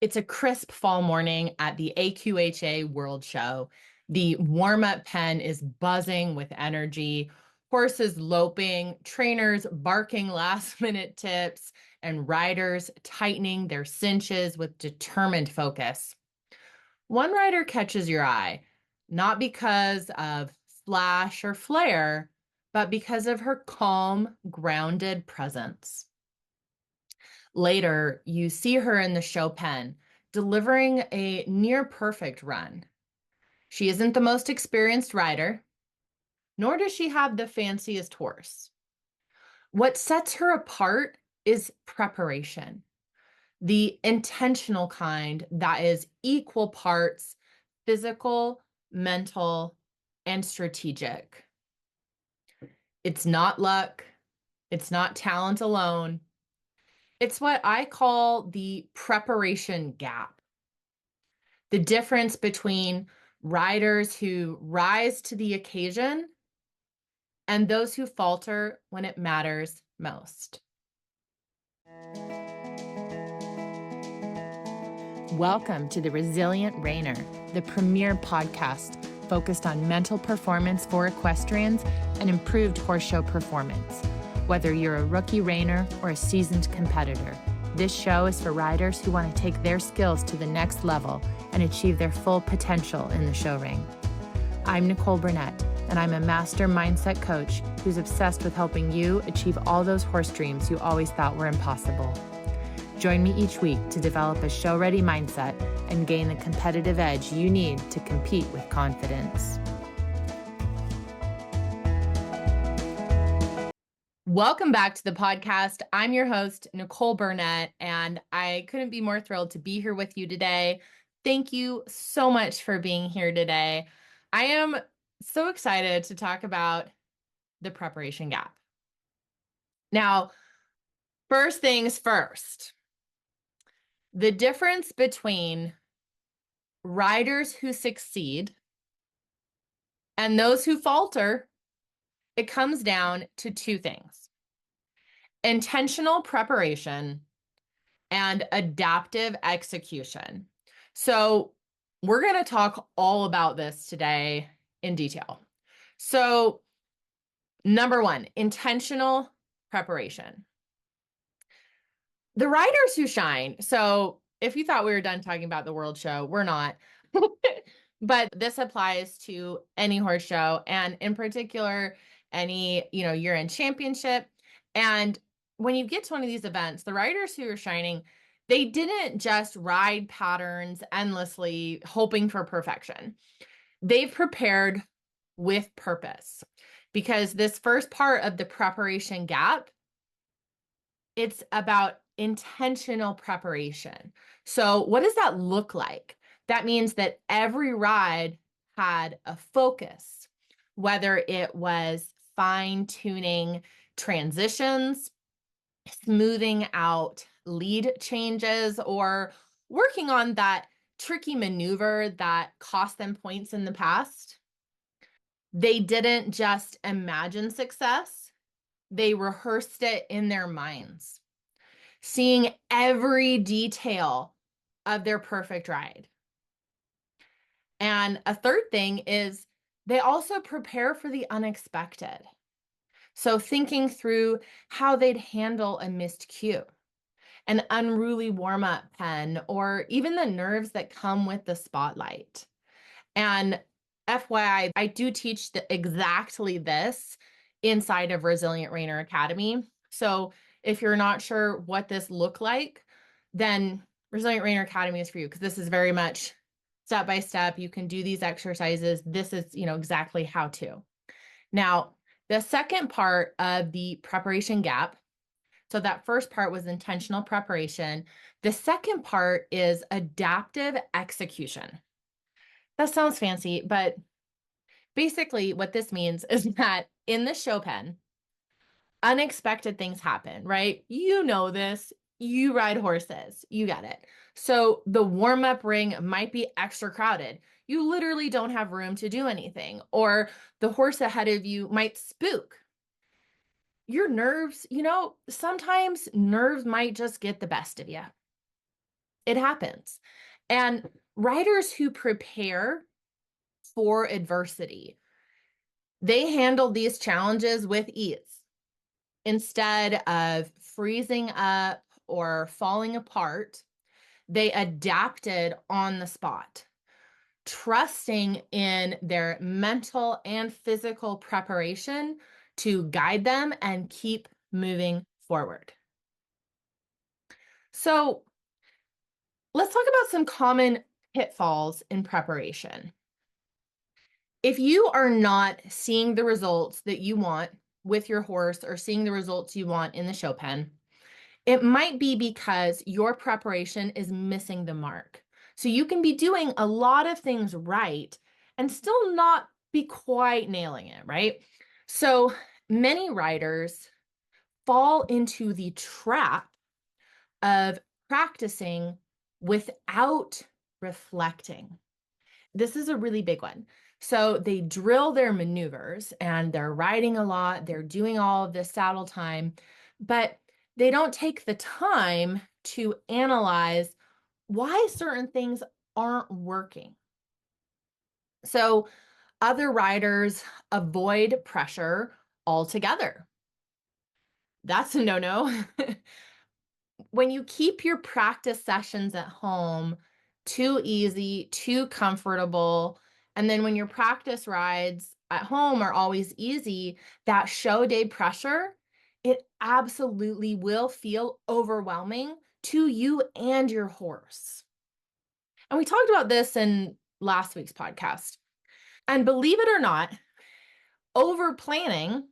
It's a crisp fall morning at the AQHA World Show. The warm up pen is buzzing with energy, horses loping, trainers barking last minute tips, and riders tightening their cinches with determined focus. One rider catches your eye, not because of flash or flare, but because of her calm, grounded presence. Later, you see her in the show pen, delivering a near perfect run. She isn't the most experienced rider, nor does she have the fanciest horse. What sets her apart is preparation, the intentional kind that is equal parts physical, mental, and strategic. It's not luck, it's not talent alone. It's what I call the preparation gap. The difference between riders who rise to the occasion and those who falter when it matters most. Welcome to the Resilient Reiner, the premier podcast focused on mental performance for equestrians and improved horse show performance. Whether you're a rookie reiner or a seasoned competitor, this show is for riders who want to take their skills to the next level and achieve their full potential in the show ring. I'm Nicole Burnett, and I'm a master mindset coach who's obsessed with helping you achieve all those horse dreams you always thought were impossible. Join me each week to develop a show-ready mindset and gain the competitive edge you need to compete with confidence. Welcome back to the podcast. I'm your host, Nicole Burnett, and I couldn't be more thrilled to be here with you today. Thank you so much for being here today. I am so excited to talk about the preparation gap. Now, first things first, the difference between riders who succeed and those who falter, it comes down to two things: intentional preparation and adaptive execution. So we're going to talk all about this today in detail. So number one, intentional preparation. The riders who shine. So if you thought we were done talking about the World Show, we're not. But this applies to any horse show, and in particular, any, year-end championship. And when you get to one of these events, the riders who are shining, they didn't just ride patterns endlessly, hoping for perfection. They've prepared with purpose, because this first part of the preparation gap, it's about intentional preparation. So what does that look like? That means that every ride had a focus, whether it was fine-tuning transitions, smoothing out lead changes, or working on that tricky maneuver that cost them points in the past. They didn't just imagine success, they rehearsed it in their minds, seeing every detail of their perfect ride. And a third thing is they also prepare for the unexpected. So thinking through how they'd handle a missed cue, an unruly warm-up pen, or even the nerves that come with the spotlight. And FYI, I do teach exactly this inside of Resilient Reiner Academy. So if you're not sure what this looked like, then Resilient Reiner Academy is for you, because this is very much step by step. You can do these exercises. This is, exactly how to. Now, the second part of the preparation gap, so that first part was intentional preparation. The second part is adaptive execution. That sounds fancy, but basically what this means is that in the show pen, unexpected things happen, right? You know this. You ride horses. You get it. So the warm-up ring might be extra crowded. You literally don't have room to do anything. Or the horse ahead of you might spook. Your nerves, sometimes nerves might just get the best of you. It happens. And riders who prepare for adversity, they handle these challenges with ease. Instead of freezing up or falling apart, they adapted on the spot, trusting in their mental and physical preparation to guide them and keep moving forward. So, let's talk about some common pitfalls in preparation. If you are not seeing the results that you want with your horse or seeing the results you want in the show pen, it might be because your preparation is missing the mark. So you can be doing a lot of things right and still not be quite nailing it, right? So many riders fall into the trap of practicing without reflecting. This is a really big one. So they drill their maneuvers and they're riding a lot, they're doing all of this saddle time, but they don't take the time to analyze why certain things aren't working. So other riders avoid pressure altogether. That's a no-no. When you keep your practice sessions at home too easy, too comfortable, and then when your practice rides at home are always easy, that show day pressure, it absolutely will feel overwhelming to you and your horse. And we talked about this in last week's podcast. And believe it or not, over planning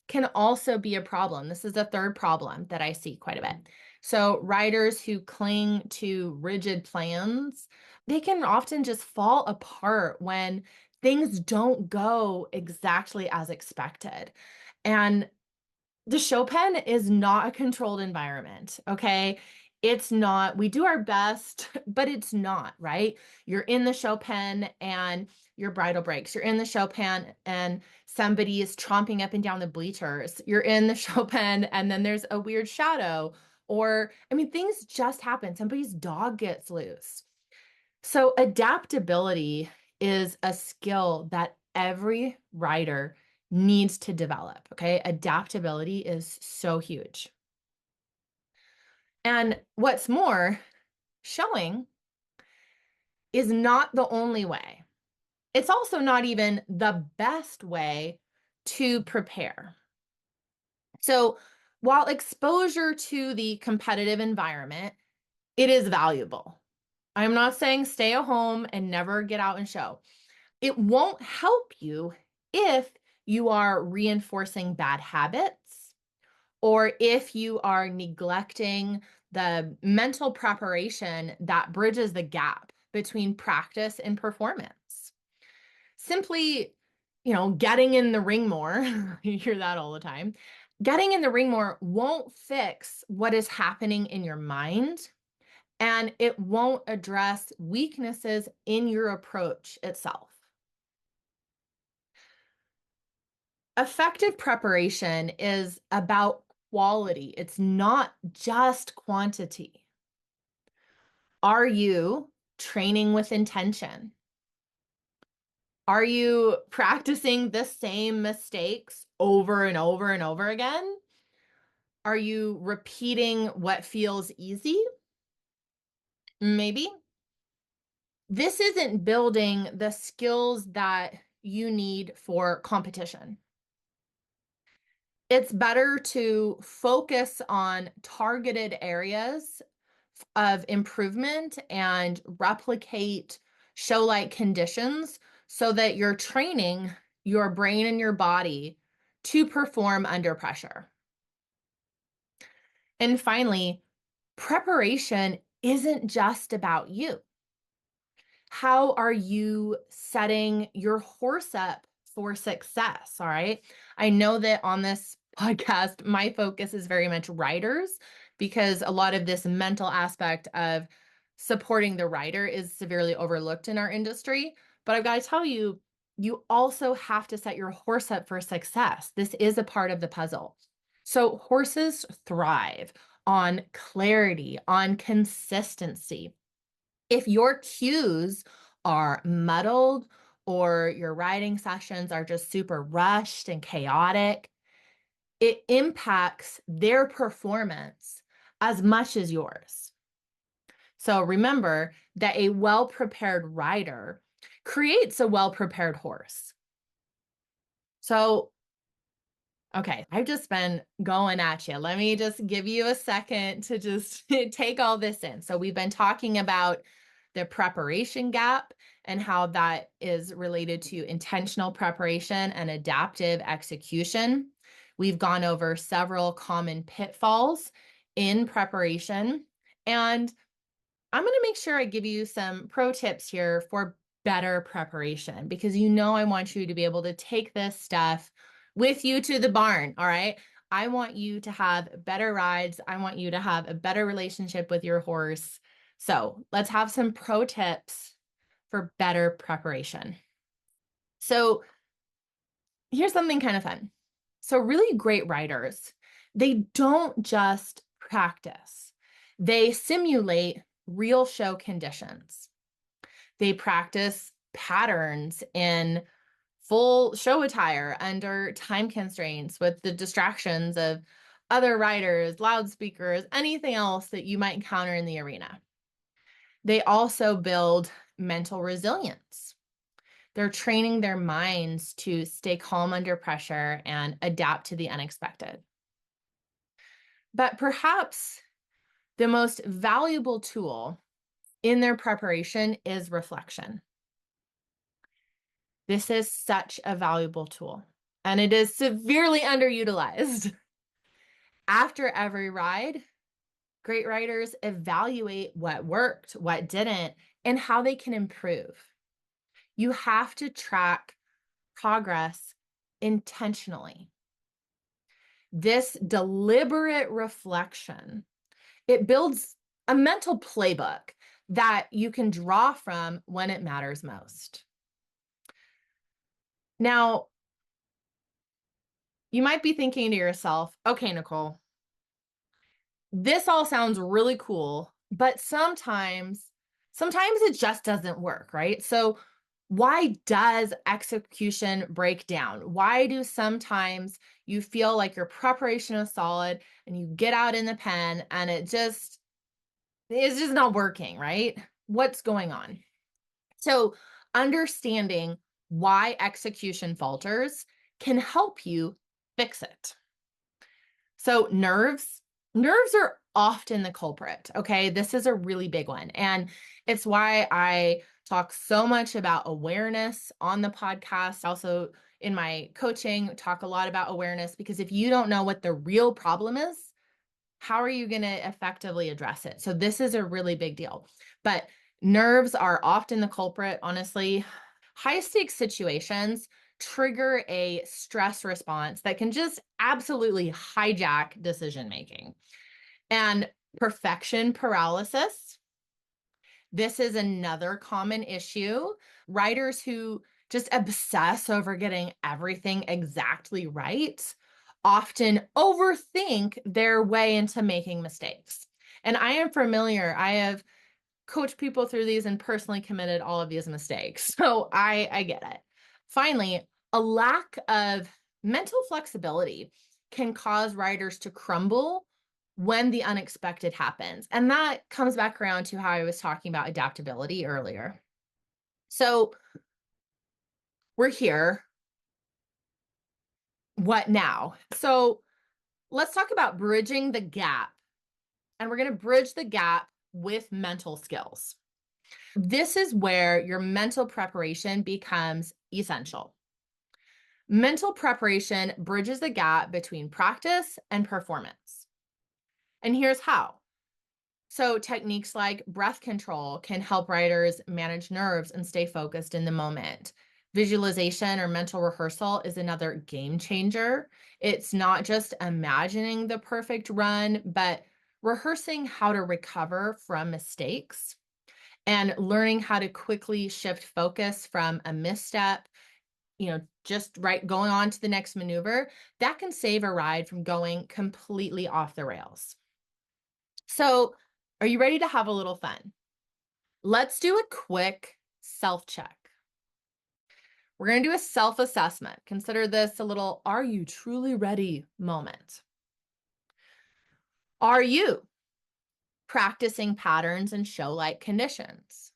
can also be a problem. This is a third problem that I see quite a bit. So riders who cling to rigid plans, they can often just fall apart when things don't go exactly as expected. And the show pen is not a controlled environment, okay? It's not. We do our best, but it's not, right? You're in the show pen and your bridle breaks. You're in the show pen and somebody is tromping up and down the bleachers. You're in the show pen and then there's a weird shadow. Or, I mean, things just happen. Somebody's dog gets loose. So, adaptability is a skill that every rider needs to develop. Okay. Adaptability is so huge. And what's more, showing is not the only way. It's also not even the best way to prepare. So, while exposure to the competitive environment, it is valuable. I'm not saying stay at home and never get out and show. It won't help you if you are reinforcing bad habits or if you are neglecting the mental preparation that bridges the gap between practice and performance. Simply, getting in the ring more, you hear that all the time. Getting in the ring more won't fix what is happening in your mind, and it won't address weaknesses in your approach itself. Effective preparation is about quality. It's not just quantity. Are you training with intention? Are you practicing the same mistakes over and over and over again? Are you repeating what feels easy? Maybe. This isn't building the skills that you need for competition. It's better to focus on targeted areas of improvement and replicate show-like conditions so that you're training your brain and your body to perform under pressure. And finally, preparation isn't just about you. How are you setting your horse up for success? All right. I know that on this podcast, my focus is very much riders because a lot of this mental aspect of supporting the rider is severely overlooked in our industry. But I've got to tell you, you also have to set your horse up for success. This is a part of the puzzle. So horses thrive on clarity, on consistency. If your cues are muddled or your writing sessions are just super rushed and chaotic, it impacts their performance as much as yours. So remember that a well-prepared rider creates a well-prepared horse. So, okay, I've just been going at you. Let me just give you a second to just take all this in. So we've been talking about the preparation gap and how that is related to intentional preparation and adaptive execution. We've gone over several common pitfalls in preparation, and I'm going to make sure I give you some pro tips here for better preparation, because I want you to be able to take this stuff with you to the barn. All right. I want you to have better rides. I want you to have a better relationship with your horse. So let's have some pro tips for better preparation. So here's something kind of fun. So really great riders, they don't just practice. They simulate real show conditions. They practice patterns in full show attire under time constraints with the distractions of other riders, loudspeakers, anything else that you might encounter in the arena. They also build mental resilience. They're training their minds to stay calm under pressure and adapt to the unexpected. But perhaps the most valuable tool in their preparation is reflection. This is such a valuable tool, and it is severely underutilized. After every ride, great riders evaluate what worked, what didn't, and how they can improve. You have to track progress intentionally. This deliberate reflection, it builds a mental playbook that you can draw from when it matters most. Now, you might be thinking to yourself, okay, Nicole, this all sounds really cool, but sometimes it just doesn't work, right? So why does execution break down? Why do sometimes you feel like your preparation is solid and you get out in the pen and it's just not working, right? What's going on? So understanding why execution falters can help you fix it. So nerves are often the culprit, okay? This is a really big one. And it's why I talk so much about awareness on the podcast. Also in my coaching, talk a lot about awareness, because if you don't know what the real problem is, how are you going to effectively address it? So this is a really big deal. But nerves are often the culprit, honestly. High stakes situations trigger a stress response that can just absolutely hijack decision making. And perfection paralysis, this is another common issue. Writers who just obsess over getting everything exactly right often overthink their way into making mistakes. And I am familiar, I have coached people through these and personally committed all of these mistakes. So I get it. Finally, a lack of mental flexibility can cause writers to crumble when the unexpected happens. And that comes back around to how I was talking about adaptability earlier. So we're here. What now? So let's talk about bridging the gap. And we're going to bridge the gap with mental skills. This is where your mental preparation becomes essential. Mental preparation bridges the gap between practice and performance. And here's how. So, techniques like breath control can help writers manage nerves and stay focused in the moment. Visualization or mental rehearsal is another game changer. It's not just imagining the perfect run, but rehearsing how to recover from mistakes and learning how to quickly shift focus from a misstep, just right going on to the next maneuver, that can save a ride from going completely off the rails. So, are you ready to have a little fun? Let's do a quick self-check. We're going to do a self-assessment. Consider this a little "are you truly ready" moment. Are you practicing patterns in show-like conditions?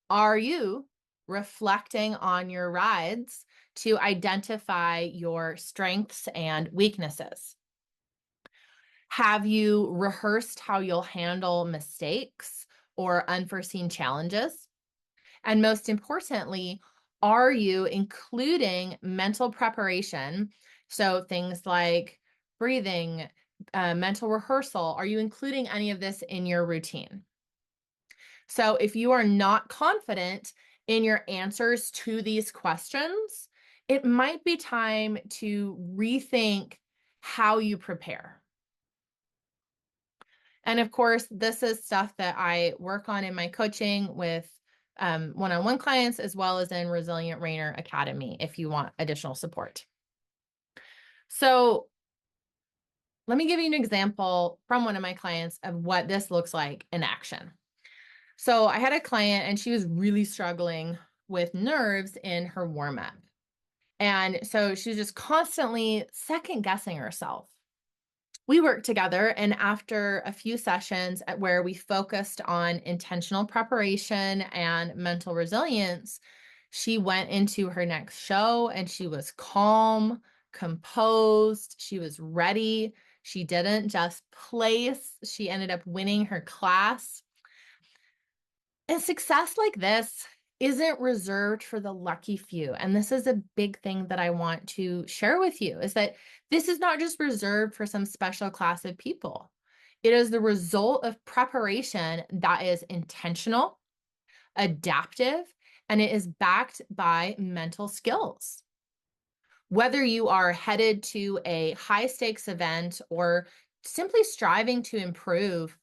Are you reflecting on your rides to identify your strengths and weaknesses? Have you rehearsed how you'll handle mistakes or unforeseen challenges? And most importantly, are you including mental preparation? So things like breathing, mental rehearsal, are you including any of this in your routine? So if you are not confident in your answers to these questions, it might be time to rethink how you prepare. And of course, this is stuff that I work on in my coaching with one-on-one clients, as well as in Resilient Rainer Academy if you want additional support. So let me give you an example from one of my clients of what this looks like in action. So I had a client and she was really struggling with nerves in her warm-up. And so she was just constantly second guessing herself. We worked together, and after a few sessions where we focused on intentional preparation and mental resilience, she went into her next show and she was calm, composed, she was ready. She didn't just place, she ended up winning her class. And success like this isn't reserved for the lucky few. And this is a big thing that I want to share with you is that this is not just reserved for some special class of people. It is the result of preparation that is intentional, adaptive, and it is backed by mental skills. Whether you are headed to a high stakes event or simply striving to improve,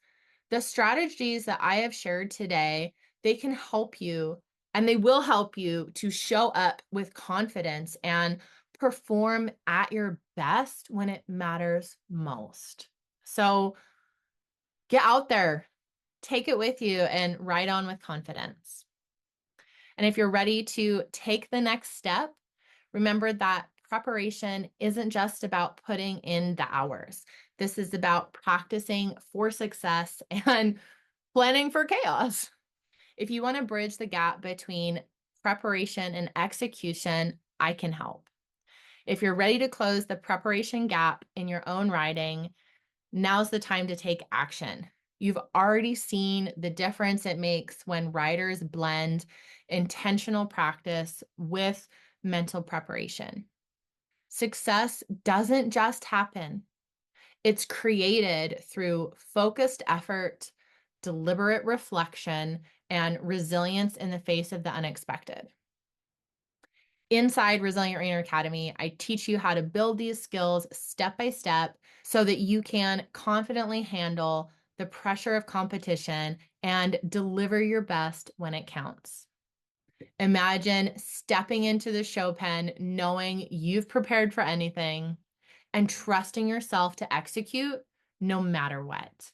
the strategies that I have shared today, they can help you and they will help you to show up with confidence and perform at your best when it matters most. So get out there, take it with you, and ride on with confidence. And if you're ready to take the next step, remember that preparation isn't just about putting in the hours. This is about practicing for success and planning for chaos. If you want to bridge the gap between preparation and execution, I can help. If you're ready to close the preparation gap in your own writing, now's the time to take action. You've already seen the difference it makes when writers blend intentional practice with mental preparation. Success doesn't just happen. It's created through focused effort, deliberate reflection, and resilience in the face of the unexpected. Inside Resilient Rainer Academy, I teach you how to build these skills step by step so that you can confidently handle the pressure of competition and deliver your best when it counts. Imagine stepping into the show pen knowing you've prepared for anything and trusting yourself to execute no matter what.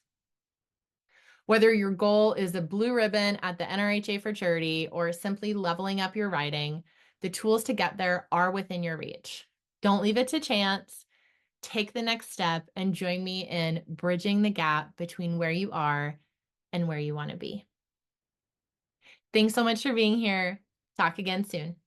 Whether your goal is a blue ribbon at the NRHA for charity or simply leveling up your writing, the tools to get there are within your reach. Don't leave it to chance. Take the next step and join me in bridging the gap between where you are and where you want to be. Thanks so much for being here. Talk again soon.